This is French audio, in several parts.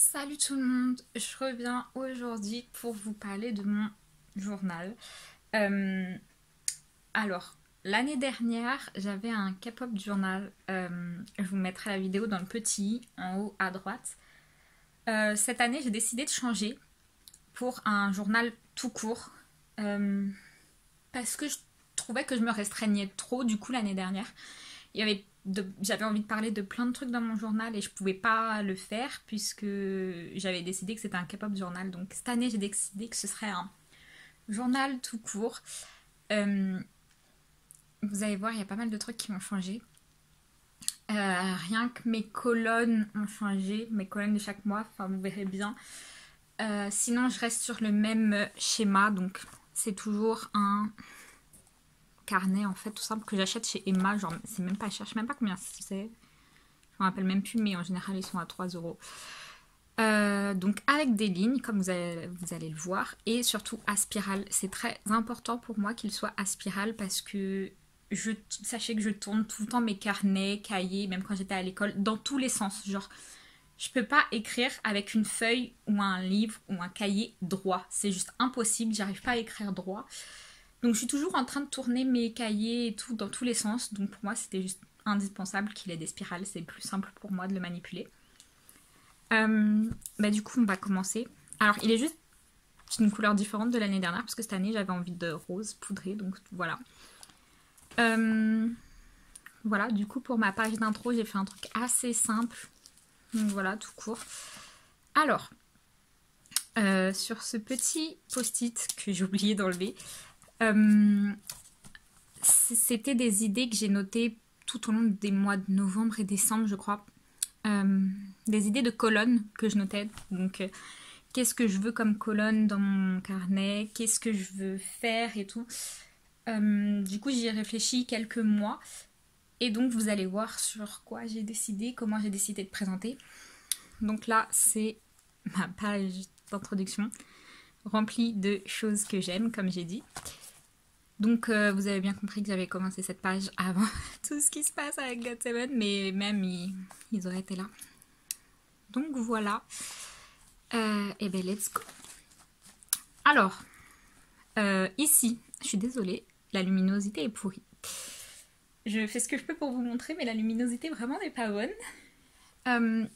Salut tout le monde, je reviens aujourd'hui pour vous parler de mon journal. Euh, alors, l'année dernière, j'avais un K-pop journal. Je vous mettrai la vidéo dans le petit, en haut à droite. Cette année, j'ai décidé de changer pour un journal tout court. euh, Parce que je trouvais que je me restreignais trop du coup l'année dernière. J'avais envie de parler de plein de trucs dans mon journal et je pouvais pas le faire puisque j'avais décidé que c'était un K-pop journal. Donc cette année, j'ai décidé que ce serait un journal tout court. Euh, Vous allez voir, il y a pas mal de trucs qui ont changé. Rien que mes colonnes ont changé, mes colonnes de chaque mois, enfin vous verrez bien. Sinon, je reste sur le même schéma, donc c'est toujours un carnet en fait tout simple que j'achète chez Emma, genre c'est même pas cher, je sais même pas combien c'est, je me rappelle même plus, mais en général ils sont à 3 euros. Donc avec des lignes comme vous allez le voir, et surtout à spirale. C'est très important pour moi qu'il soit à spirale parce que sachez que je tourne tout le temps mes carnets, cahiers, même quand j'étais à l'école, dans tous les sens. Genre je peux pas écrire avec une feuille ou un livre ou un cahier droit, c'est juste impossible, j'arrive pas à écrire droit. Donc je suis toujours en train de tourner mes cahiers et tout dans tous les sens. Donc pour moi c'était juste indispensable qu'il ait des spirales. C'est plus simple pour moi de le manipuler. Du coup on va commencer. Alors il est juste une couleur différente de l'année dernière parce que cette année j'avais envie de rose poudré. Donc voilà. Voilà, du coup pour ma page d'intro j'ai fait un truc assez simple. Donc voilà, tout court. Alors, sur ce petit post-it que j'ai oublié d'enlever, c'était des idées que j'ai notées tout au long des mois de novembre et décembre, je crois. Des idées de colonnes que je notais. Donc, qu'est-ce que je veux comme colonne dans mon carnet, qu'est-ce que je veux faire et tout. Du coup, j'y ai réfléchi quelques mois. Et donc, vous allez voir sur quoi j'ai décidé, comment j'ai décidé de présenter. Donc là, c'est ma page d'introduction, remplie de choses que j'aime, comme j'ai dit. Donc vous avez bien compris que j'avais commencé cette page avant tout ce qui se passe avec GOT7, mais même ils auraient été là. Donc voilà. Et ben let's go. Alors, ici, je suis désolée, la luminosité est pourrie. Je fais ce que je peux pour vous montrer, mais la luminosité vraiment n'est pas bonne.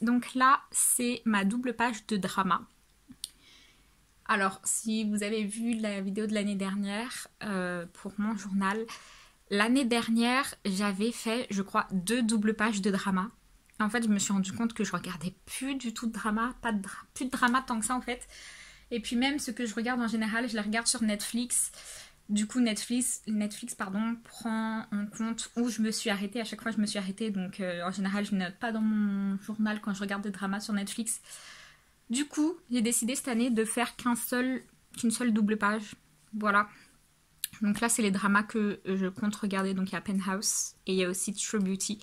Donc là, c'est ma double page de drama. Alors, si vous avez vu la vidéo de l'année dernière pour mon journal, l'année dernière, j'avais fait, je crois, 2 doubles pages de drama. En fait, je me suis rendu compte que je regardais plus du tout de drama, plus de drama tant que ça en fait. Et puis même ce que je regarde en général, je les regarde sur Netflix. Du coup, Netflix prend en compte où je me suis arrêtée. À chaque fois, je me suis arrêtée. Donc, en général, je ne note pas dans mon journal quand je regarde des dramas sur Netflix. Du coup, j'ai décidé cette année de faire qu'une seule double page. Voilà. Donc là, c'est les dramas que je compte regarder. Donc il y a Penthouse et il y a aussi True Beauty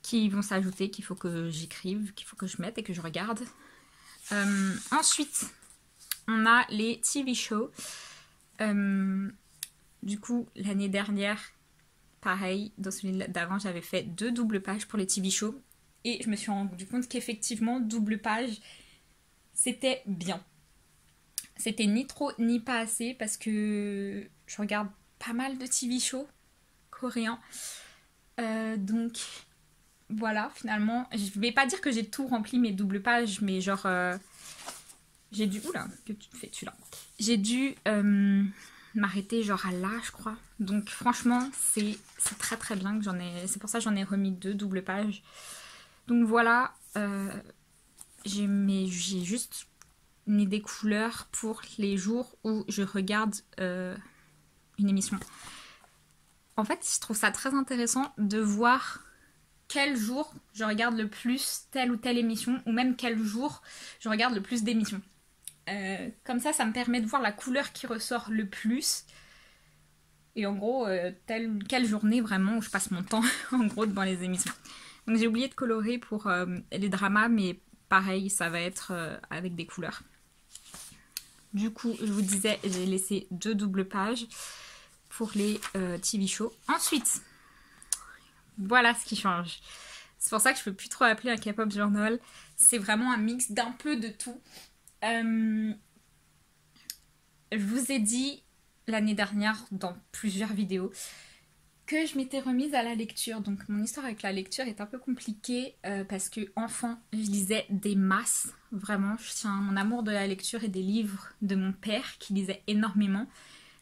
qui vont s'ajouter, qu'il faut que j'écrive, qu'il faut que je mette et que je regarde. Ensuite, on a les TV shows. Du coup, l'année dernière, pareil, dans celui d'avant, j'avais fait 2 doubles pages pour les TV shows. Et je me suis rendu compte qu'effectivement, double page, c'était bien. C'était ni trop ni pas assez parce que je regarde pas mal de TV shows coréens. Donc voilà, finalement, je vais pas dire que j'ai tout rempli mes doubles pages, mais genre j'ai dû... Oula, que fais-tu là? J'ai dû m'arrêter genre à là, je crois. Donc franchement, c'est très très bien que j'en ai... C'est pour ça que j'en ai remis 2 doubles pages. Donc voilà, j'ai juste mis des couleurs pour les jours où je regarde une émission. En fait, je trouve ça très intéressant de voir quel jour je regarde le plus telle ou telle émission, ou même quel jour je regarde le plus d'émissions. Comme ça me permet de voir la couleur qui ressort le plus. Et en gros, quelle journée vraiment où je passe mon temps en gros devant les émissions. Donc j'ai oublié de colorer pour les dramas, mais pareil, ça va être avec des couleurs. Du coup, je vous disais, j'ai laissé 2 doubles pages pour les TV shows. Ensuite, voilà ce qui change. C'est pour ça que je peux plus trop appeler un K-pop journal. C'est vraiment un mix d'un peu de tout. Je vous ai dit l'année dernière dans plusieurs vidéos que je m'étais remise à la lecture. Donc mon histoire avec la lecture est un peu compliquée parce que enfant, je lisais des masses. Vraiment, je tiens mon amour de la lecture et des livres de mon père qui lisait énormément.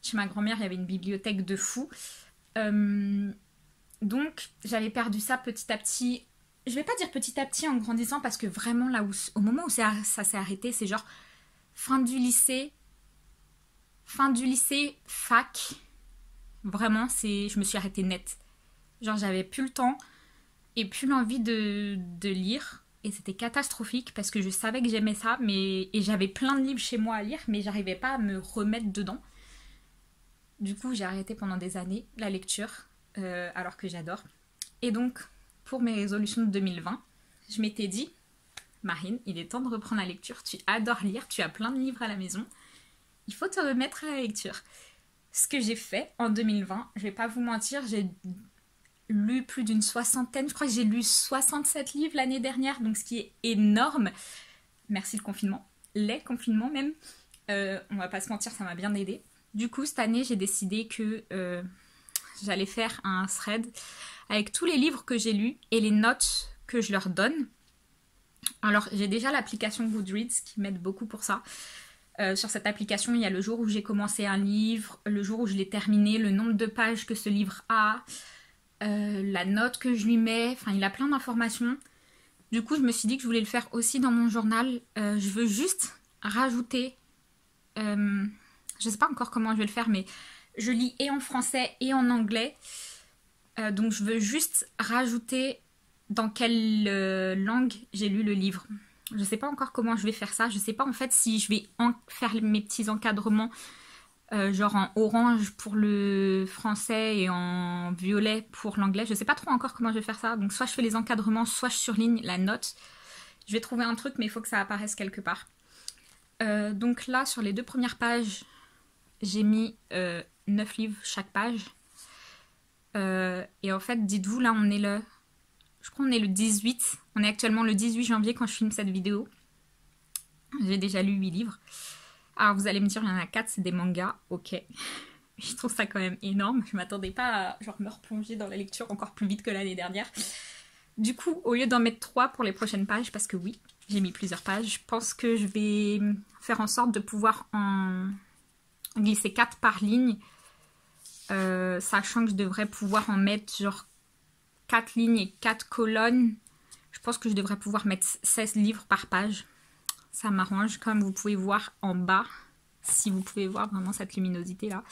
Chez ma grand-mère, il y avait une bibliothèque de fou. Donc j'avais perdu ça petit à petit. Je vais pas dire petit à petit en grandissant parce que vraiment là où, au moment où ça s'est arrêté, c'est genre fin du lycée, fac. Vraiment, je me suis arrêtée net. Genre, j'avais plus le temps et plus l'envie de lire. Et c'était catastrophique parce que je savais que j'aimais ça. Et j'avais plein de livres chez moi à lire, mais j'arrivais pas à me remettre dedans. Du coup, j'ai arrêté pendant des années la lecture, alors que j'adore. Et donc, pour mes résolutions de 2020, je m'étais dit, Marine, il est temps de reprendre la lecture. Tu adores lire, tu as plein de livres à la maison. Il faut te remettre à la lecture. Ce que j'ai fait en 2020, je vais pas vous mentir, j'ai lu plus d'une soixantaine, je crois que j'ai lu 67 livres l'année dernière, donc ce qui est énorme. Merci le confinement, les confinements même. On va pas se mentir, ça m'a bien aidé. Du coup, cette année, j'ai décidé que j'allais faire un thread avec tous les livres que j'ai lus et les notes que je leur donne. Alors, j'ai déjà l'application Goodreads qui m'aide beaucoup pour ça. Sur cette application, il y a le jour où j'ai commencé un livre, le jour où je l'ai terminé, le nombre de pages que ce livre a, la note que je lui mets, enfin il a plein d'informations. Du coup, je me suis dit que je voulais le faire aussi dans mon journal. Je veux juste rajouter, je sais pas encore comment je vais le faire, mais je lis et en français et en anglais. Donc je veux juste rajouter dans quelle langue j'ai lu le livre. Je sais pas encore comment je vais faire ça. Je sais pas en fait si je vais faire mes petits encadrements genre en orange pour le français et en violet pour l'anglais. Je sais pas trop encore comment je vais faire ça. Donc soit je fais les encadrements, soit je surligne la note. Je vais trouver un truc mais il faut que ça apparaisse quelque part. Donc là sur les 2 premières pages, j'ai mis 9 livres chaque page. Et en fait dites-vous là on est je crois qu'on est le 18. On est actuellement le 18 janvier quand je filme cette vidéo. J'ai déjà lu 8 livres. Alors vous allez me dire, il y en a 4, c'est des mangas. Ok. Je trouve ça quand même énorme. Je m'attendais pas à genre, me replonger dans la lecture encore plus vite que l'année dernière. Du coup, au lieu d'en mettre 3 pour les prochaines pages, parce que oui, j'ai mis plusieurs pages, je pense que je vais faire en sorte de pouvoir en glisser 4 par ligne. Sachant que je devrais pouvoir en mettre genre 4 lignes et 4 colonnes. Je pense que je devrais pouvoir mettre 16 livres par page. Ça m'arrange. Comme vous pouvez voir en bas, si vous pouvez voir vraiment cette luminosité là.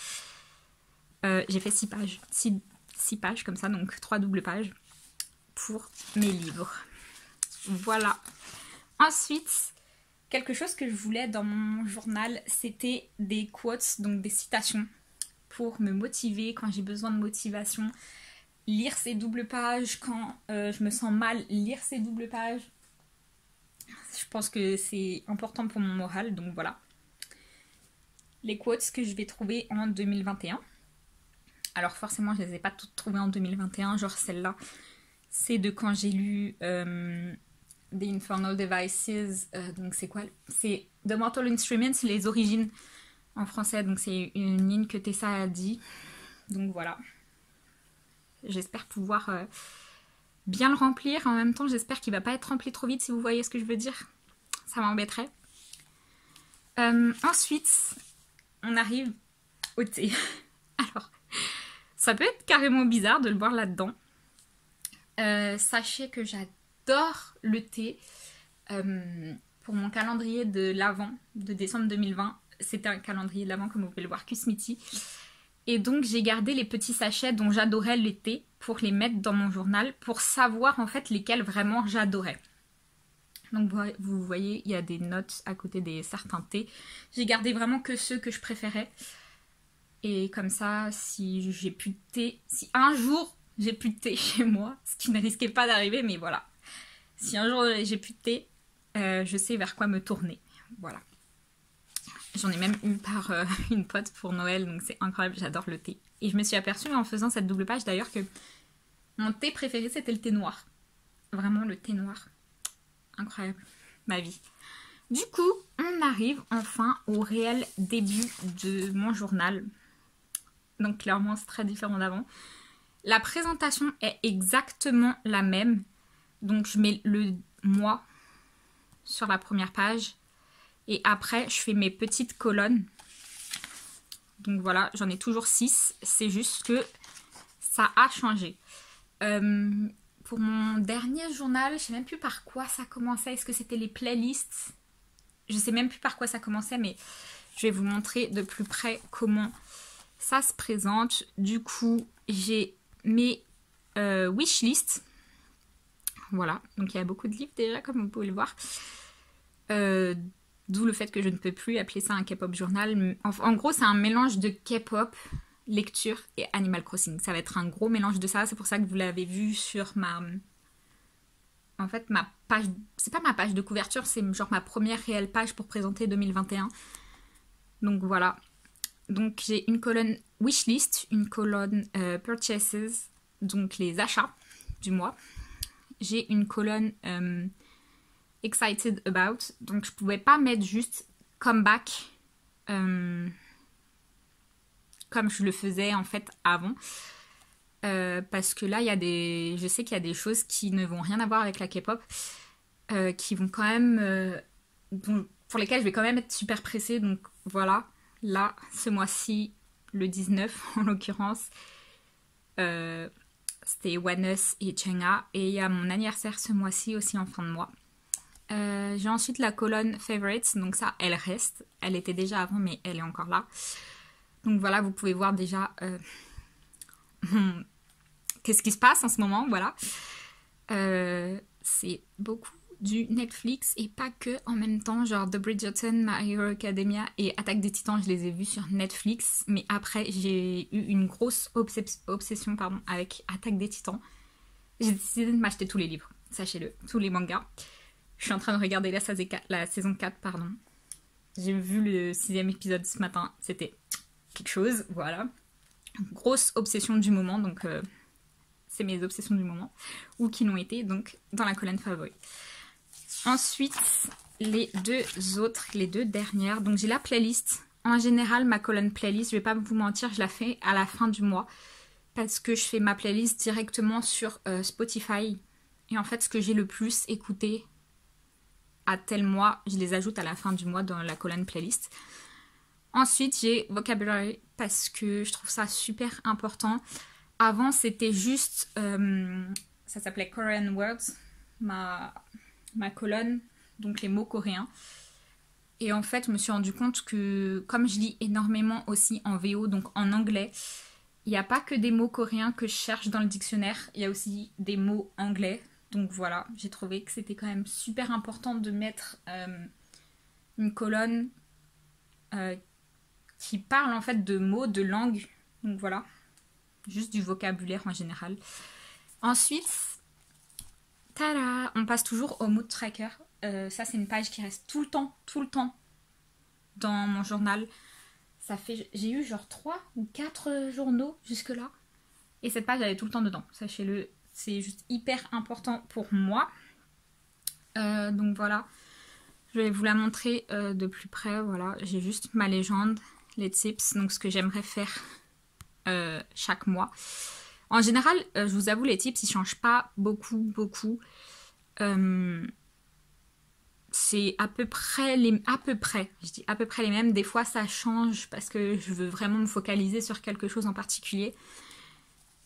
J'ai fait 6 pages. 6 pages comme ça, donc 3 doubles pages pour mes livres. Voilà. Ensuite, quelque chose que je voulais dans mon journal, c'était des quotes, donc des citations pour me motiver quand j'ai besoin de motivation. Lire ces doubles pages quand je me sens mal, lire ces doubles pages. Je pense que c'est important pour mon moral, donc voilà. Les quotes que je vais trouver en 2021. Alors forcément, je ne les ai pas toutes trouvées en 2021, genre celle-là. C'est de quand j'ai lu The Infernal Devices. Donc c'est quoi? C'est The Mortal Instruments, les origines en français. Donc c'est une ligne que Tessa a dit. Donc voilà. J'espère pouvoir bien le remplir. En même temps, j'espère qu'il va pas être rempli trop vite, si vous voyez ce que je veux dire. Ça m'embêterait. Ensuite, on arrive au thé. Alors, ça peut être carrément bizarre de le voir là-dedans. Sachez que j'adore le thé. Pour mon calendrier de l'Avent de décembre 2020, c'était un calendrier de l'Avent, comme vous pouvez le voir, Kusmiti. Et donc j'ai gardé les petits sachets dont j'adorais les thés pour les mettre dans mon journal pour savoir en fait lesquels vraiment j'adorais. Donc vous voyez, il y a des notes à côté des certains thés. J'ai gardé vraiment que ceux que je préférais. Et comme ça, si j'ai plus de thé, si un jour j'ai plus de thé chez moi, ce qui ne risquait pas d'arriver, mais voilà. Si un jour j'ai plus de thé, je sais vers quoi me tourner. Voilà. J'en ai même eu par une pote pour Noël, donc c'est incroyable, j'adore le thé. Et je me suis aperçue en faisant cette double page d'ailleurs que mon thé préféré c'était le thé noir. Vraiment le thé noir. Incroyable. Ma vie. Du coup, on arrive enfin au réel début de mon journal. Donc clairement, c'est très différent d'avant. La présentation est exactement la même. Donc je mets le mois sur la première page. Et après, je fais mes petites colonnes. Donc voilà, j'en ai toujours 6. C'est juste que ça a changé. Pour mon dernier journal, je ne sais même plus par quoi ça commençait. Est-ce que c'était les playlists? Je ne sais même plus par quoi ça commençait, mais je vais vous montrer de plus près comment ça se présente. Du coup, j'ai mes wishlists. Voilà, donc il y a beaucoup de livres déjà, comme vous pouvez le voir. D'où le fait que je ne peux plus appeler ça un K-pop journal. En gros, c'est un mélange de K-pop, lecture et Animal Crossing. Ça va être un gros mélange de ça. C'est pour ça que vous l'avez vu sur ma... En fait, ma page... C'est pas ma page de couverture, c'est genre ma première réelle page pour présenter 2021. Donc voilà. Donc j'ai une colonne wishlist, une colonne purchases, donc les achats du mois. J'ai une colonne excited about, donc je pouvais pas mettre juste comeback comme je le faisais en fait avant. Parce que là, il y a des... je sais qu'il y a des choses qui ne vont rien avoir avec la K-pop, qui vont quand même... pour lesquelles je vais quand même être super pressée. Donc voilà, là, ce mois-ci, le 19 en l'occurrence, c'était One Us et Chenga. Et il y a mon anniversaire ce mois-ci aussi en fin de mois. J'ai ensuite la colonne Favorites, donc ça, elle reste. Elle était déjà avant, mais elle est encore là. Donc voilà, vous pouvez voir déjà... qu'est-ce qui se passe en ce moment, voilà. C'est beaucoup du Netflix et pas que en même temps, genre The Bridgerton, My Hero Academia et Attaque des Titans, je les ai vus sur Netflix, mais après j'ai eu une grosse obsession avec Attaque des Titans. J'ai décidé de m'acheter tous les livres, sachez-le, tous les mangas. Je suis en train de regarder la saison 4, pardon. J'ai vu le 6e épisode ce matin, c'était quelque chose, voilà. Grosse obsession du moment, donc c'est mes obsessions du moment, ou qui l'ont été, donc dans la colonne favori. Ensuite, les deux dernières, donc j'ai la playlist. En général, ma colonne playlist, je vais pas vous mentir, je la fais à la fin du mois, parce que je fais ma playlist directement sur Spotify, et en fait, ce que j'ai le plus écouté à tel mois, je les ajoute à la fin du mois dans la colonne playlist. Ensuite, j'ai vocabulary parce que je trouve ça super important. Avant, c'était juste... ça s'appelait Korean Words, ma colonne, donc les mots coréens. Et en fait, je me suis rendu compte que, comme je lis énormément aussi en VO, donc en anglais, il n'y a pas que des mots coréens que je cherche dans le dictionnaire, il y a aussi des mots anglais. Donc voilà, j'ai trouvé que c'était quand même super important de mettre une colonne... qui parle en fait de mots, de langues, donc voilà, juste du vocabulaire en général. Ensuite, tada, on passe toujours au mood tracker. Ça c'est une page qui reste tout le temps dans mon journal. Ça fait, j'ai eu genre 3 ou 4 journaux jusque là, et cette page elle est tout le temps dedans, sachez-le, c'est juste hyper important pour moi. Donc voilà, je vais vous la montrer de plus près. Voilà, j'ai juste ma légende, les tips, donc ce que j'aimerais faire chaque mois. En général, je vous avoue, les tips, ils changent pas beaucoup. C'est à peu près les mêmes. Des fois, ça change parce que je veux vraiment me focaliser sur quelque chose en particulier.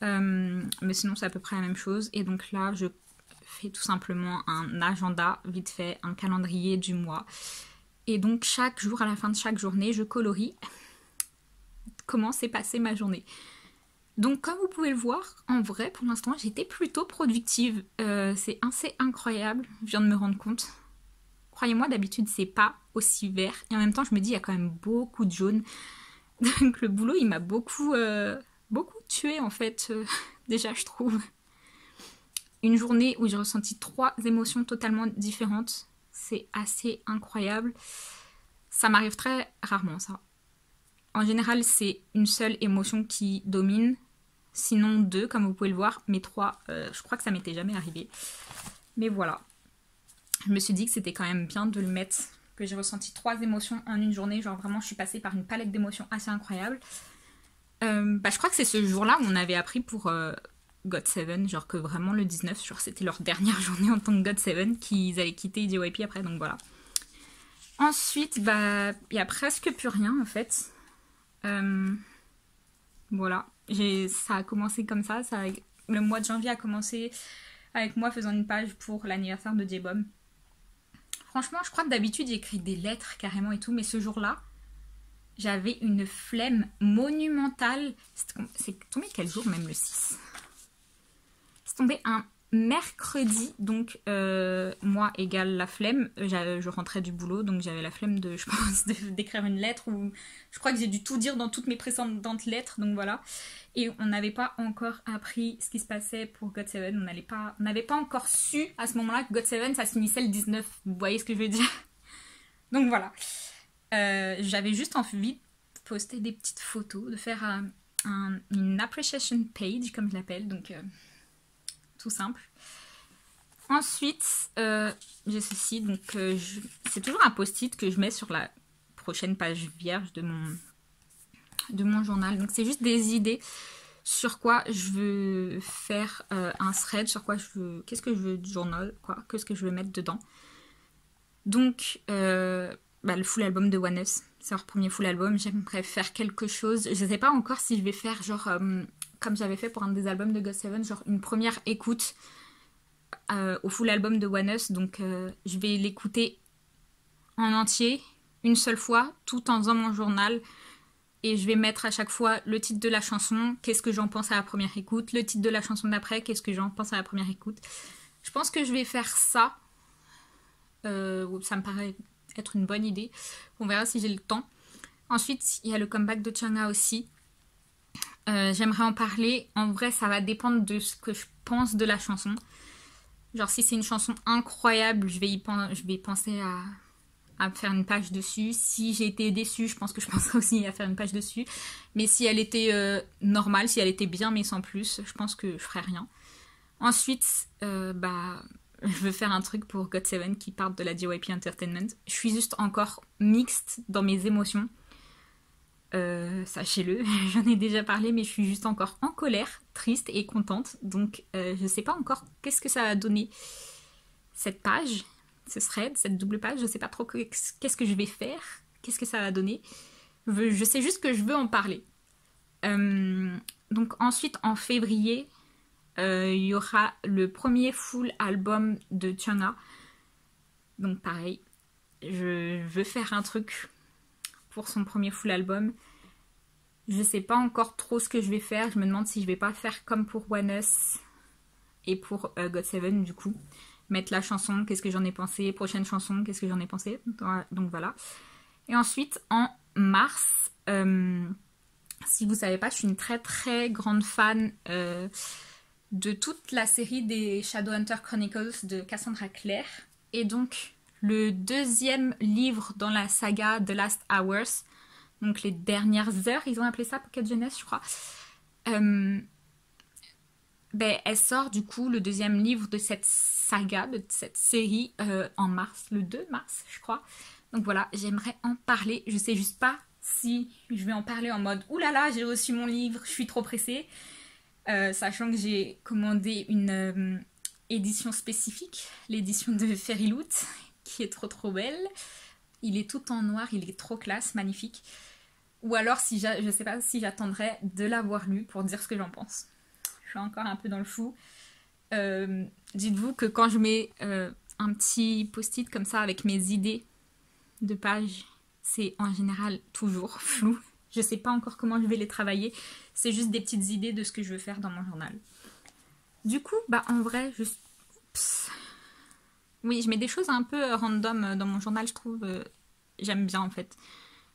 Mais sinon, c'est à peu près la même chose. Et donc là, je fais tout simplement un agenda, vite fait, un calendrier du mois. Et donc, chaque jour, à la fin de chaque journée, je colorie comment s'est passée ma journée. Donc, comme vous pouvez le voir, en vrai, pour l'instant, j'étais plutôt productive. C'est assez incroyable, je viens de me rendre compte. Croyez-moi, d'habitude, c'est pas aussi vert. Et en même temps, je me dis, il y a quand même beaucoup de jaune. Donc, le boulot, il m'a beaucoup tué, en fait. Déjà, je trouve. Une journée où j'ai ressenti 3 émotions totalement différentes. C'est assez incroyable. Ça m'arrive très rarement, ça. En général, c'est une seule émotion qui domine. Sinon 2, comme vous pouvez le voir. Mais 3, je crois que ça m'était jamais arrivé. Mais voilà. Je me suis dit que c'était quand même bien de le mettre, que j'ai ressenti 3 émotions en une journée. Genre vraiment, je suis passée par une palette d'émotions assez incroyable. Je crois que c'est ce jour-là où on avait appris pour GOT7, genre que vraiment le 19, genre c'était leur dernière journée en tant que GOT7, qu'ils allaient quitter JYP après, donc voilà. Ensuite, il y a presque plus rien en fait. Voilà, ça a commencé comme ça, le mois de janvier a commencé avec moi faisant une page pour l'anniversaire de J-Bomb. Franchement, je crois que d'habitude j'écris des lettres carrément et tout, mais ce jour-là, j'avais une flemme monumentale. C'est tombé quel jour, même le 6? C'est tombé un mercredi, donc moi égale la flemme. Je rentrais du boulot, donc j'avais la flemme je pense, d'écrire une lettre. Ou je crois que j'ai dû tout dire dans toutes mes précédentes lettres, donc voilà. Et on n'avait pas encore appris ce qui se passait pour GOT7. On n'avait pas encore su à ce moment-là que GOT7 ça se finissait le 19. Vous voyez ce que je veux dire? Donc voilà. J'avais juste envie de poster des petites photos, de faire une appreciation page, comme je l'appelle, donc tout simple. Ensuite, j'ai ceci, donc c'est toujours un post-it que je mets sur la prochaine page vierge de mon journal. Donc c'est juste des idées sur quoi je veux faire un thread, sur quoi qu'est-ce que je veux du journal, qu'est-ce que je veux mettre dedans. Donc le full album de ONEUS, c'est leur premier full album. J'aimerais faire quelque chose, je sais pas encore si je vais faire genre comme j'avais fait pour un des albums de GOT7, genre une première écoute au full album de ONEUS. Donc je vais l'écouter en entier une seule fois tout en faisant mon journal, et je vais mettre à chaque fois le titre de la chanson, qu'est-ce que j'en pense à la première écoute, le titre de la chanson d'après, qu'est-ce que j'en pense à la première écoute. Je pense que je vais faire ça. Ça me paraît être une bonne idée. On verra si j'ai le temps. Ensuite, il y a le comeback de Chungha aussi. J'aimerais en parler. En vrai, ça va dépendre de ce que je pense de la chanson. Genre, si c'est une chanson incroyable, je vais penser à faire une page dessus. Si j'ai été déçue, je pense que je penserai aussi à faire une page dessus. Mais si elle était normale, si elle était bien mais sans plus, je pense que je ferais rien. Ensuite, je veux faire un truc pour GOT7 qui parle de la JYP Entertainment. Je suis juste encore mixte dans mes émotions. Sachez-le, j'en ai déjà parlé, mais je suis juste encore en colère, triste et contente. Donc je sais pas encore qu'est-ce que ça va donner cette page, ce thread, cette double page. Je sais pas trop qu'est-ce que je vais faire, qu'est-ce que ça va donner. Je sais juste que je veux en parler. Donc ensuite en février, il y aura le premier full album de Chungha. Donc pareil, je veux faire un truc pour son premier full album. Je sais pas encore trop ce que je vais faire. Je me demande si je vais pas faire comme pour ONEUS et pour GOT7 du coup. Mettre la chanson, qu'est-ce que j'en ai pensé, prochaine chanson, qu'est-ce que j'en ai pensé. Donc voilà. Et ensuite en mars, si vous savez pas, je suis une très très grande fan de toute la série des Shadowhunter Chronicles de Cassandra Clare. Et donc le deuxième livre dans la saga The Last Hours, donc les dernières heures, ils ont appelé ça Pocket Jeunesse, je crois. Elle sort du coup le deuxième livre de cette saga, de cette série en mars, le 2 mars, je crois. Donc voilà, j'aimerais en parler. Je sais juste pas si je vais en parler en mode oulala, j'ai reçu mon livre, je suis trop pressée. Sachant que j'ai commandé une édition spécifique, l'édition de Fairyloot, qui est trop trop belle. Il est tout en noir, il est trop classe, magnifique. Ou alors, je sais pas si j'attendrai de l'avoir lu pour dire ce que j'en pense. Je suis encore un peu dans le flou. Dites-vous que quand je mets un petit post-it comme ça avec mes idées de page, c'est en général toujours flou. Je sais pas encore comment je vais les travailler. C'est juste des petites idées de ce que je veux faire dans mon journal. Du coup, en vrai, oui, je mets des choses un peu random dans mon journal, je trouve. J'aime bien, en fait.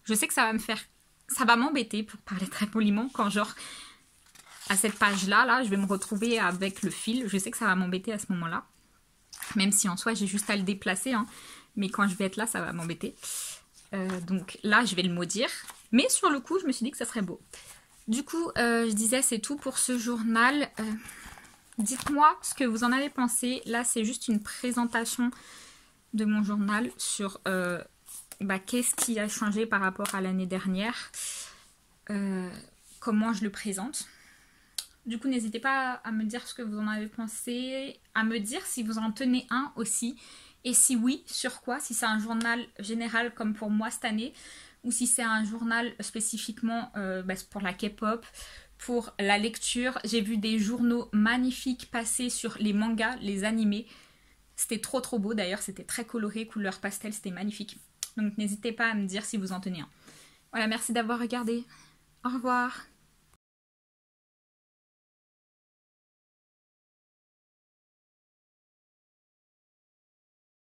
Je sais que ça va m'embêter, pour parler très poliment, quand genre, à cette page-là, je vais me retrouver avec le fil. Je sais que ça va m'embêter à ce moment-là. Même si en soi, j'ai juste à le déplacer. Hein. Mais quand je vais être là, ça va m'embêter. Donc là, je vais le maudire. Mais sur le coup, je me suis dit que ça serait beau. Du coup, je disais, c'est tout pour ce journal. Dites-moi ce que vous en avez pensé. Là, c'est juste une présentation de mon journal sur qu'est-ce qui a changé par rapport à l'année dernière, comment je le présente. Du coup, n'hésitez pas à me dire ce que vous en avez pensé, à me dire si vous en tenez un aussi, et si oui, sur quoi, si c'est un journal général comme pour moi cette année, ou si c'est un journal spécifiquement pour la K-pop, pour la lecture. J'ai vu des journaux magnifiques passer sur les mangas, les animés. C'était trop trop beau d'ailleurs, c'était très coloré, couleur pastel, c'était magnifique. Donc n'hésitez pas à me dire si vous en tenez un. Voilà, merci d'avoir regardé. Au revoir.